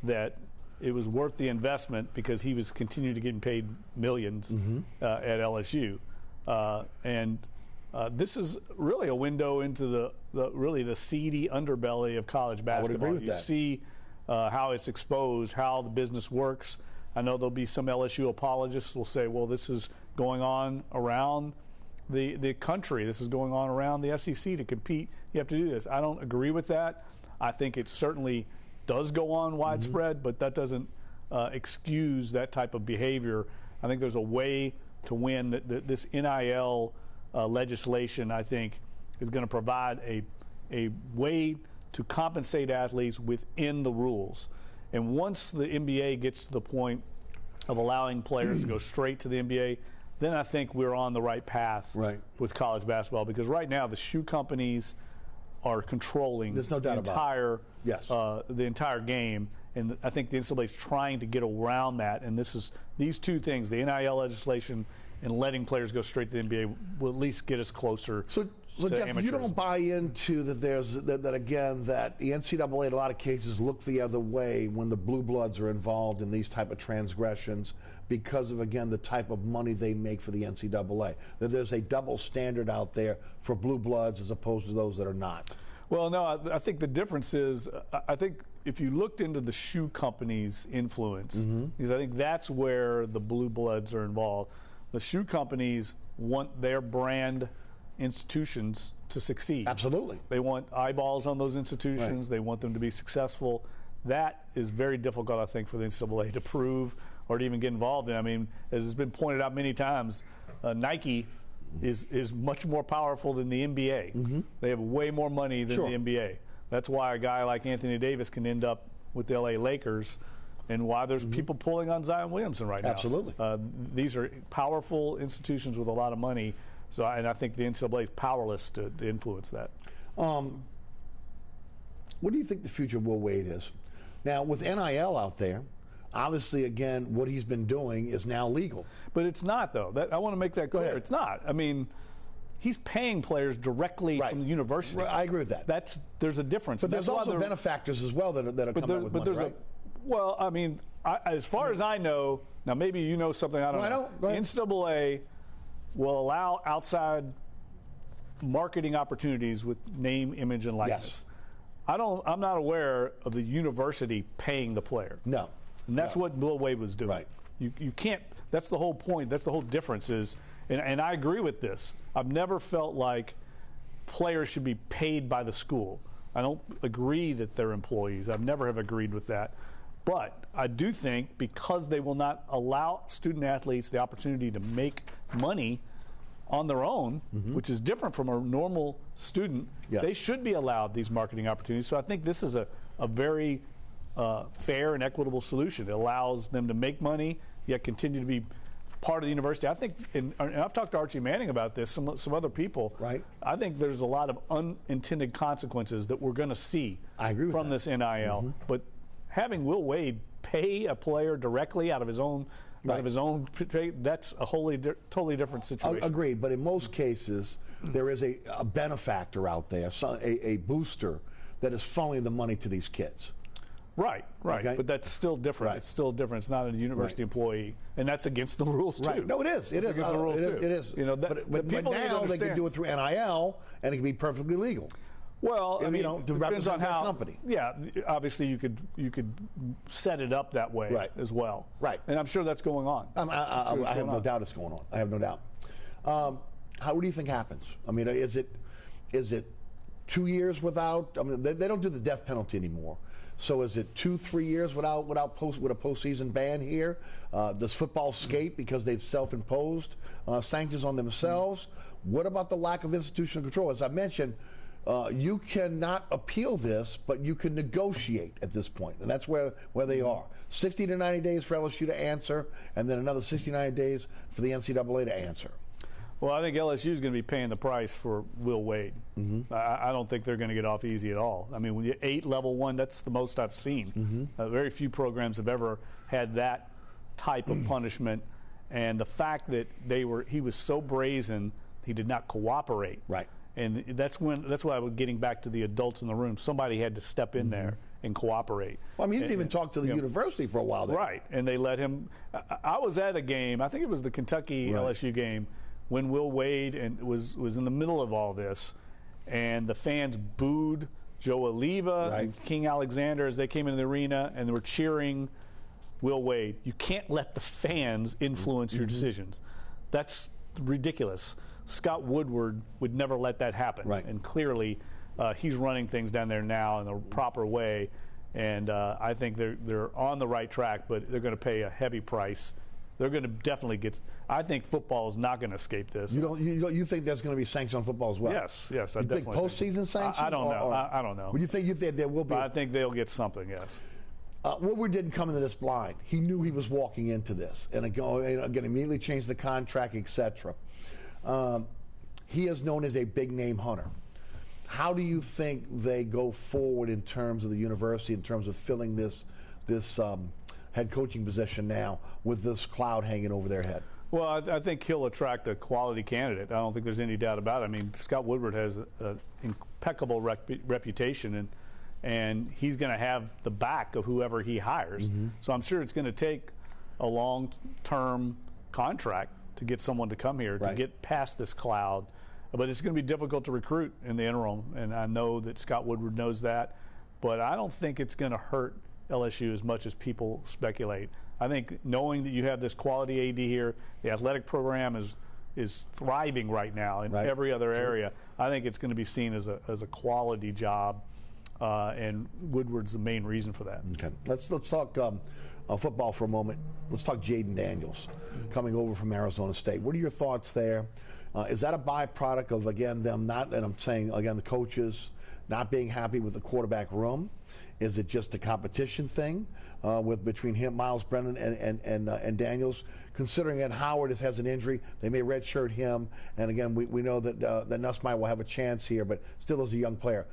that it was worth the investment because he was continuing to get paid millions at LSU. This is really a window into the seedy underbelly of college basketball. I would agree with that. See how it's exposed, how the business works. I know there'll be some LSU apologists who will say, well, this is going on around the country. This is going on around the SEC to compete. You have to do this. I don't agree with that. I think it certainly does go on widespread, but that doesn't excuse that type of behavior. I think there's a way to win. This NIL legislation, I think, is going to provide a way to compensate athletes within the rules. And once the NBA gets to the point of allowing players to go straight to the NBA, then I think we're on the right path with college basketball, because right now the shoe companies are controlling the entire game, and I think the NCAA is trying to get around that. And these two things, the NIL legislation and letting players go straight to the NBA, will at least get us closer. So Jeff, you don't buy into that that again, that the NCAA in a lot of cases look the other way when the blue bloods are involved in these type of transgressions because of, again, the type of money they make for the NCAA. That there's a double standard out there for blue bloods as opposed to those that are not. Well, no, I think the difference is, I think if you looked into the shoe companies' influence, because I think that's where the blue bloods are involved. The shoe companies want their brand institutions to succeed. Absolutely. They want eyeballs on those institutions. They want them to be successful. That is very difficult, I think, for the NCAA to prove or to even get involved in. I mean, as has been pointed out many times, Nike is much more powerful than the NBA. They have way more money than the NBA. That's why a guy like Anthony Davis can end up with the LA Lakers, and why there's people pulling on Zion Williamson right now. Absolutely. These are powerful institutions with a lot of money. So, and I think the NCAA is powerless to influence that. What do you think the future of Will Wade is? Now, with NIL out there, obviously, again, what he's been doing is now legal. But it's not, though. I want to make that clear. It's not. I mean, he's paying players directly from the university. I agree with that. There's a difference. But there's also benefactors as well that are coming up with money, right? Well, I mean, as far as I know, now maybe you know something I don't know. The NCAA will allow outside marketing opportunities with name, image, and likeness. I'm not aware of the university paying the player. No. And that's what Will Wade was doing. Right. You can't, that's the whole point, that's the whole difference is, and I agree with this, I've never felt like players should be paid by the school. I don't agree that they're employees. I've never have agreed with that. But I do think because they will not allow student athletes the opportunity to make money on their own, which is different from a normal student, they should be allowed these marketing opportunities. So I think this is a very fair and equitable solution. It allows them to make money, yet continue to be part of the university. I think, and I've talked to Archie Manning about this, some other people. Right. I think there's a lot of unintended consequences that we're going to see from this NIL. But having Will Wade pay a player directly out of his own that's a totally different situation. Agreed, but in most cases, there is a benefactor out there, a booster that is funneling the money to these kids. Right. Okay? But that's still different. It's still different. It's not a university employee, and that's against the rules too. No, it is. It is against the rules too. It is. You know, but now they can do it through NIL, and it can be perfectly legal. Well, I mean, depends on how company. Yeah, obviously you could set it up that way as well. Right, and I'm sure that's going on. I have no doubt it's going on. I have no doubt. What do you think happens? I mean, is it 2 years without? I mean, they don't do the death penalty anymore. So is it 2-3 years with a postseason ban here? Does football skate because they've self-imposed sanctions on themselves? What about the lack of institutional control? As I mentioned, you cannot appeal this, but you can negotiate at this point, and that's where they are. 60 to 90 days for LSU to answer, and then another 69 days for the NCAA to answer. Well, I think LSU is going to be paying the price for Will Wade. I don't think they're going to get off easy at all. I mean, when you 8 level 1, that's the most I've seen. Very few programs have ever had that type of punishment, and the fact that he was so brazen, he did not cooperate. Right. And that's why I was getting back to the adults in the room. Somebody had to step in there and cooperate. Well, I mean, he didn't even talk to the university for a while there. Right, and they let him. I was at a game, I think it was the Kentucky LSU game, when Will Wade was in the middle of all this, and the fans booed Joe Oliva and King Alexander as they came into the arena, and they were cheering Will Wade. You can't let the fans influence your decisions. That's ridiculous. Scott Woodward would never let that happen. Right. And clearly he's running things down there now in the proper way, and I think they're on the right track, but they're going to pay a heavy price. They're going to definitely get. I think football is not going to escape this. You think there's going to be sanctions on football as well? Yes. I think definitely postseason sanctions? I don't know. I don't know. Well, you think there will be? I think they'll get something. Yes. Woodward didn't come into this blind. He knew he was walking into this, and again immediately changed the contract, etc. He is known as a big name hunter. How do you think they go forward in terms of the university, in terms of filling this head coaching position now with this cloud hanging over their head? Well, I think he'll attract a quality candidate. I don't think there's any doubt about it. I mean, Scott Woodward has an impeccable reputation, and he's going to have the back of whoever he hires. So I'm sure it's going to take a long-term contract to get someone to come here, to get past this cloud. But it's going to be difficult to recruit in the interim, and I know that Scott Woodward knows that. But I don't think it's going to hurt LSU as much as people speculate. I think knowing that you have this quality AD here, the athletic program is thriving right now in every other area. I think it's going to be seen as a quality job, and Woodward's the main reason for that. Okay, let's talk football for a moment. Let's talk Jaden Daniels coming over from Arizona State. What are your thoughts there? Is that a byproduct of, again, them not, and I'm saying, again, the coaches not being happy with the quarterback room? Is it just a competition thing between him, Miles Brennan, and Daniels? Considering that Howard has an injury, they may redshirt him. And again, we know that Nussmeier will have a chance here, but still is a young player.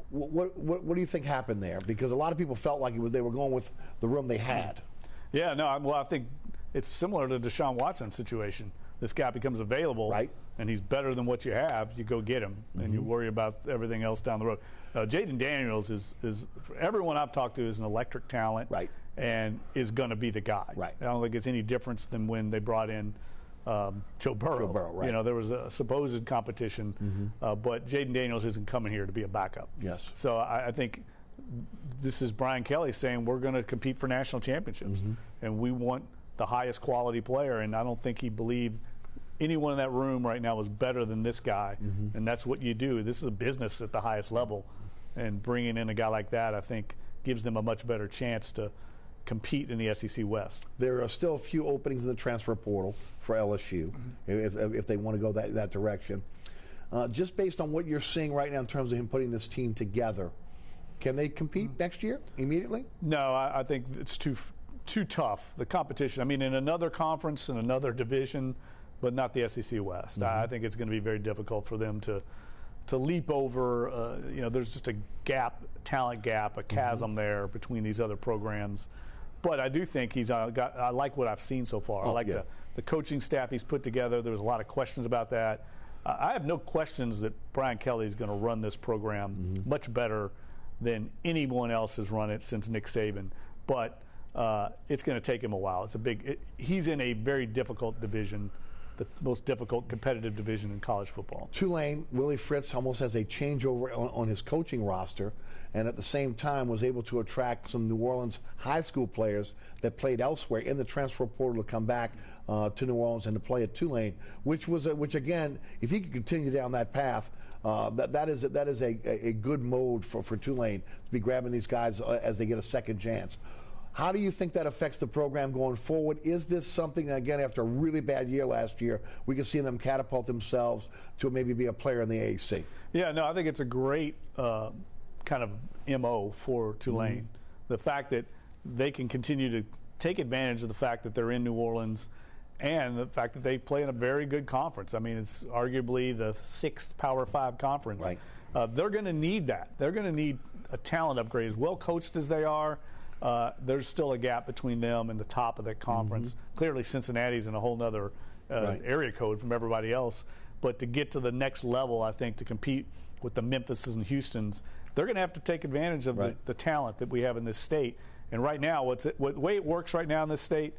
What do you think happened there? Because a lot of people felt like they were going with the room they had. Yeah, no, well, I think it's similar to Deshaun Watson's situation. This guy becomes available, and he's better than what you have. You go get him, and you worry about everything else down the road. Jaden Daniels is for everyone I've talked to, is an electric talent, and is going to be the guy. I don't think it's any difference than when they brought in Joe Burrow. You know, there was a supposed competition, but Jaden Daniels isn't coming here to be a backup. So I think this is Brian Kelly saying we're going to compete for national championships, and we want the highest quality player, and I don't think he believed anyone in that room right now was better than this guy, and that's what you do. This is a business at the highest level, and bringing in a guy like that, I think, gives them a much better chance to compete in the SEC West. There are still a few openings in the transfer portal for LSU if they want to go that direction. Just based on what you're seeing right now in terms of him putting this team together, can they compete next year immediately? No, I think it's too tough, the competition. I mean, in another conference, in another division, but not the SEC West. I think it's going to be very difficult for them to leap over. You know, there's just a talent gap, a chasm there between these other programs. But I do think he's I like what I've seen so far. I like the coaching staff he's put together. There was a lot of questions about that. I have no questions that Brian Kelly is going to run this program much better than anyone else has run it since Nick Saban. But it's going to take him a while. He's in a very difficult division, the most difficult competitive division in college football. Tulane, Willie Fritz almost has a changeover on his coaching roster, and at the same time was able to attract some New Orleans high school players that played elsewhere in the transfer portal to come back to New Orleans and to play at Tulane, which again, if he could continue down that path, that is a good mode for Tulane to be grabbing these guys as they get a second chance. How do you think that affects the program going forward? Is this something, again, after a really bad year last year, we can see them catapult themselves to maybe be a player in the AAC? Yeah, no, I think it's a great kind of MO for Tulane. The fact that they can continue to take advantage of the fact that they're in New Orleans and the fact that they play in a very good conference. I mean, it's arguably the 6th Power 5 conference. Right. They're going to need that. They're going to need a talent upgrade. As well coached as they are, there's still a gap between them and the top of that conference. Clearly, Cincinnati's in a whole other area code from everybody else. But to get to the next level, I think, to compete with the Memphises and Houstons, they're going to have to take advantage of the talent that we have in this state. And right now, the way it works right now in this state,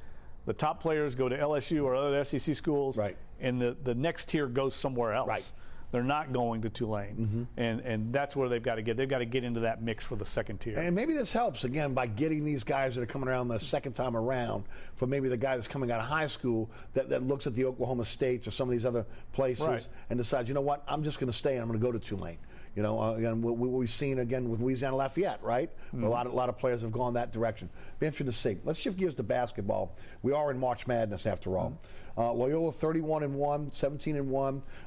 the top players go to LSU or other SEC schools, and the next tier goes somewhere else. They're not going to Tulane, and that's where they've got to get. They've got to get into that mix for the second tier. And maybe this helps, again, by getting these guys that are coming around the second time around, for maybe the guy that's coming out of high school that looks at the Oklahoma States or some of these other places and decides, you know what, I'm just going to stay and I'm going to go to Tulane. You know, again, what we've seen again with Louisiana Lafayette, right? A lot of players have gone that direction. Be interesting to see. Let's shift gears to basketball. We are in March Madness after all. Loyola 31-1,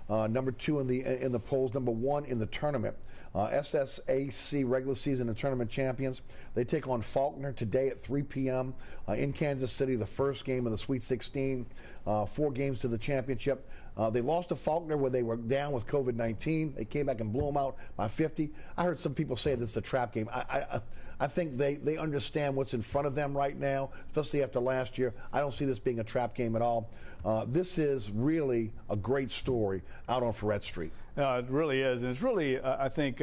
17-1, number 2 in the polls, number 1 in the tournament. SSAC regular season and tournament champions. They take on Faulkner today at 3 p.m. In Kansas City, the first game of the Sweet 16. 4 games to the championship. They lost to Faulkner where they were down with COVID-19. They came back and blew them out by 50. I heard some people say this is a trap game. I think they understand what's in front of them right now, especially after last year. I don't see this being a trap game at all. This is really a great story out on Ferret Street. It really is, and it's really, I think,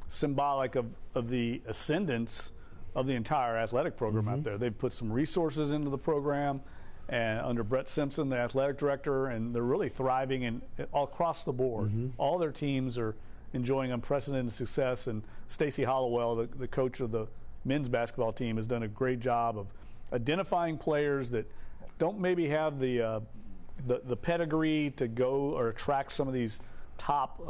symbolic of the ascendance of the entire athletic program out there. They've put some resources into the program, and under Brett Simpson, the athletic director, and they're really thriving all across the board. All their teams are enjoying unprecedented success, and Stacey Hollowell, the coach of the men's basketball team, has done a great job of identifying players that don't maybe have the pedigree to go or attract some of these top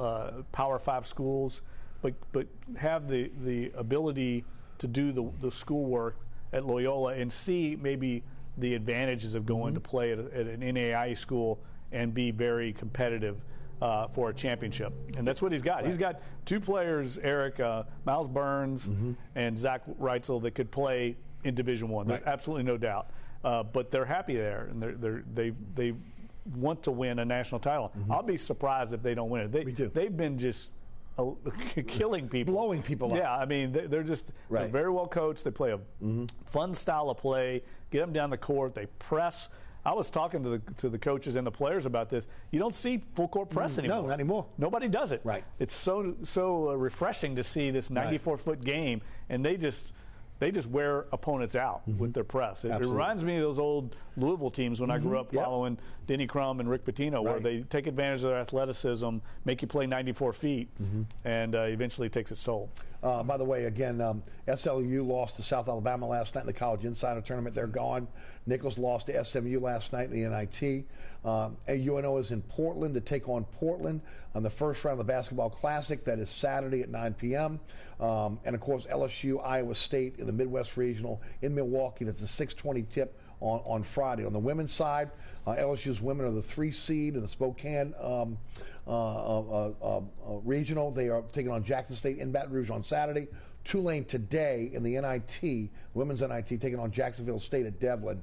Power 5 schools, but have the ability to do the schoolwork at Loyola and see maybe the advantages of going to play at an NAIA school and be very competitive for a championship. And that's what he's got. He's got 2 players, Eric, Miles Burns and Zach Reitzel, that could play in Division I. There's absolutely no doubt. But they're happy there, and they want to win a national title. I'll be surprised if they don't win it. They've been just killing people. Blowing people up. Yeah, I mean, they're just they're very well coached. They play a fun style of play, get them down the court. They press. I was talking to the coaches and the players about this. You don't see full court press anymore. No, not anymore. Nobody does it. Right. It's so refreshing to see this 94-foot game, and they just wear opponents out with their press. It reminds me of those old Louisville teams when I grew up following Denny Crum and Rick Pitino, where they take advantage of their athleticism, make you play 94 feet, and eventually it takes its toll. By the way, again, SLU lost to South Alabama last night in the College Insider Tournament. They're gone. Nichols lost to SMU last night in the NIT. UNO is in Portland to take on Portland on the first round of the Basketball Classic. That is Saturday at 9 p.m. And, of course, LSU, Iowa State in the Midwest Regional in Milwaukee. That's a 6:20 tip on Friday. On the women's side, LSU's women are the 3 seed in the Spokane Regional. They are taking on Jackson State in Baton Rouge on Saturday. Tulane today in the NIT, women's NIT, taking on Jacksonville State at Devlin.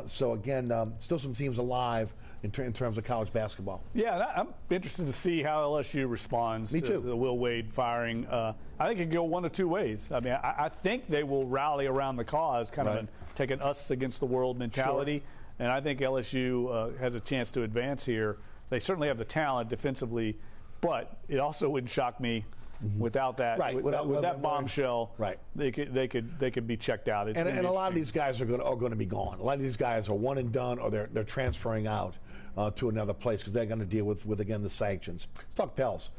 So, again, still some teams alive in terms of college basketball. Yeah, I'm interested to see how LSU responds to the Will Wade firing. I think it could go one of 2 ways. I mean, I think they will rally around the cause, kind of take an us against the world mentality. And I think LSU has a chance to advance here. They certainly have the talent defensively, but it also wouldn't shock me without that with that bombshell. They could be checked out. And a lot of these guys are going to be gone. A lot of these guys are one and done, or they're transferring out to another place because they're going to deal with again the sanctions. Let's talk Pels.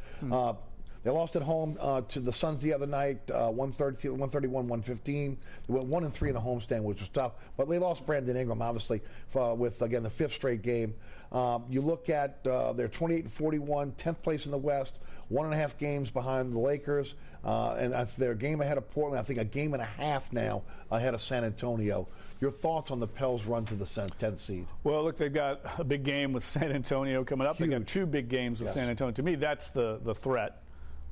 They lost at home to the Suns the other night, 131-115. They went 1-3 in the homestand, which was tough. But they lost Brandon Ingram, obviously, with, again, the 5th straight game. You look at they're 28-41, 10th place in the West, 1.5 games behind the Lakers, and they're a game ahead of Portland. I think a game and a half now ahead of San Antonio. Your thoughts on the Pels' run to the 10th seed? Well, look, they've got a big game with San Antonio coming up. They've got 2 big games with San Antonio. To me, that's the threat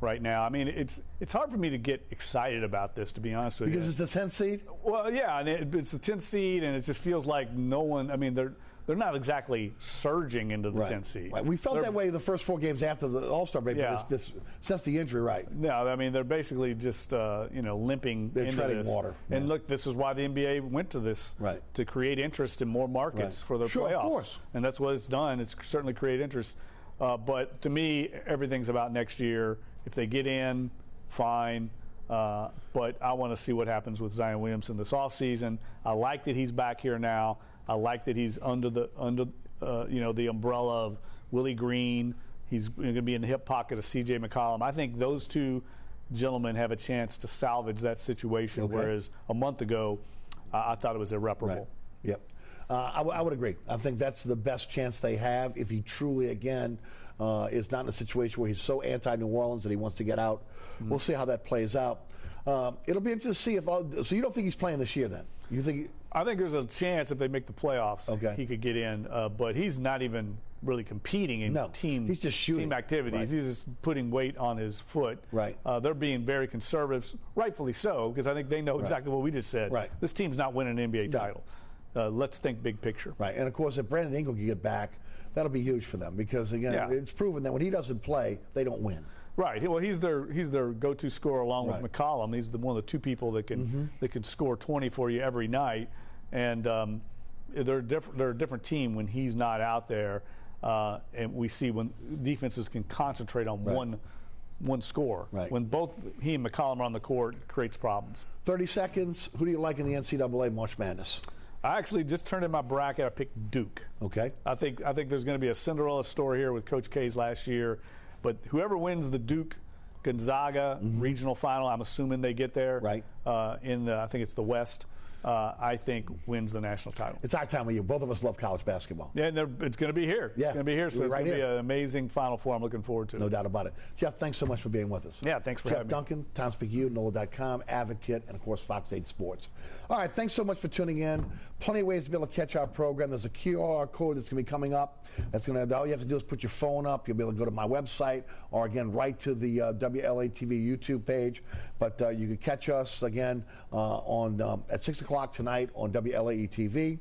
right now. I mean, it's hard for me to get excited about this, to be honest with you. Because it's the 10th seed? Well, yeah, and it's the 10th seed, and it just feels like no one – I mean, they're not exactly surging into the 10th seed. Right. We felt that way the first 4 games after the All-Star break, but since the injury, right? No, I mean, they're basically just, limping they're into treading this. Water. And look, this is why the NBA went to this, to create interest in more markets for their playoffs. Of course. And that's what it's done. It's certainly created interest. But to me, everything's about next year. If they get in, fine. But I want to see what happens with Zion Williamson this offseason. I like that he's back here now. I like that he's under the umbrella of Willie Green. He's going to be in the hip pocket of C.J. McCollum. I think those 2 gentlemen have a chance to salvage that situation, whereas a month ago I thought it was irreparable. Right. Yep. I would agree. I think that's the best chance they have if he truly, again, is not in a situation where he's so anti-New Orleans that he wants to get out. We'll see how that plays out. It'll be interesting to see so you don't think he's playing this year then? You think? I think there's a chance if they make the playoffs, he could get in. But he's not even really competing in he's just shooting. Team activities. He's just putting weight on his foot. Right. They're being very conservative, rightfully so, because I think they know exactly what we just said. Right. This team's not winning an NBA title. Let's think big picture. Right. And, of course, if Brandon Ingram can get back, that'll be huge for them because, again, it's proven that when he doesn't play, they don't win. Right. Well, he's their go-to scorer along with McCollum. He's one of the 2 people that can score 20 for you every night. And they're a different team when he's not out there. And we see when defenses can concentrate on one score. Right. When both he and McCollum are on the court, it creates problems. 30 seconds. Who do you like in the NCAA March Madness? I actually just turned in my bracket. I picked Duke. Okay. I think there's going to be a Cinderella story here with Coach K's last year. But whoever wins the Duke-Gonzaga regional final, I'm assuming they get there. Right. I think it's the West. I think wins the national title. It's our time of year. Both of us love college basketball. Yeah, and it's going to be here. Yeah. It's going to be here, so it's going to be an amazing Final Four. I'm looking forward to it. No doubt about it. Jeff, thanks so much for being with us. Yeah, thanks for having me. Jeff Duncan, TimesPeakU, NOLA.com, Advocate, and, of course, Fox 8 Sports. All right, thanks so much for tuning in. Plenty of ways to be able to catch our program. There's a QR code that's going to be coming up. All you have to do is put your phone up. You'll be able to go to my website or, again, right to the WLAE-TV YouTube page. But you can catch us, again, at 6 o'clock tonight on WLAE-TV,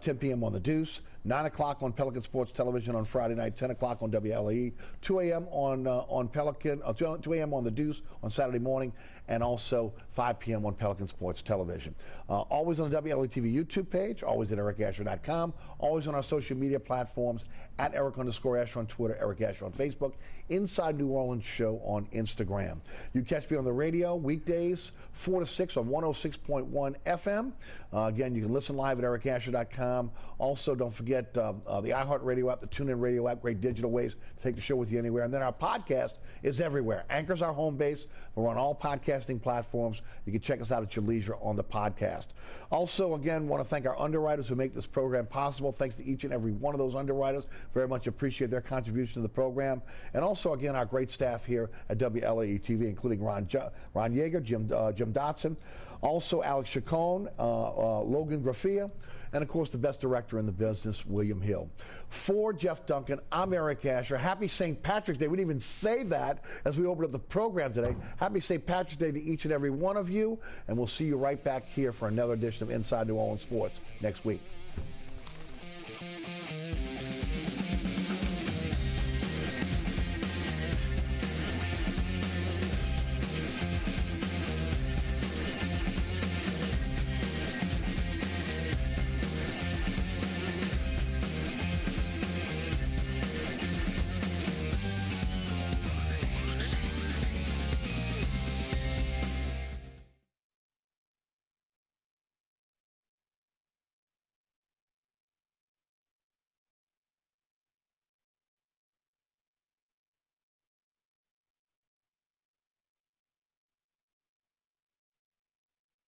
10 p.m. on The Deuce, 9 o'clock on Pelican Sports Television on Friday night, 10 o'clock on WLAE, 2 a.m. on Pelican, 2 a.m. on The Deuce on Saturday morning, and also 5 p.m. on Pelican Sports Television. Always on the WLAE-TV YouTube page, always at ericasher.com, always on our social media platforms, at Eric_Asher on Twitter, Eric Asher on Facebook, Inside New Orleans Show on Instagram. You catch me on the radio weekdays, 4 to 6 on 106.1 FM. Again, you can listen live at ericasher.com. Also, don't forget the iHeartRadio app, the TuneIn Radio app, great digital ways to take the show with you anywhere. And then our podcast is everywhere. Anchor's our home base. We're on all podcasting platforms. You can check us out at your leisure on the podcast. Also, again, want to thank our underwriters who make this program possible. Thanks to each and every one of those underwriters. Very much appreciate their contribution to the program. And also, again, our great staff here at WLAE-TV, including Ron Yeager, Jim Dotson, also Alex Chacon, Logan Grafia, and, of course, the best director in the business, William Hill. For Jeff Duncan, I'm Eric Asher. Happy St. Patrick's Day. We didn't even say that as we opened up the program today. Happy St. Patrick's Day to each and every one of you, and we'll see you right back here for another edition of Inside New Orleans Sports next week.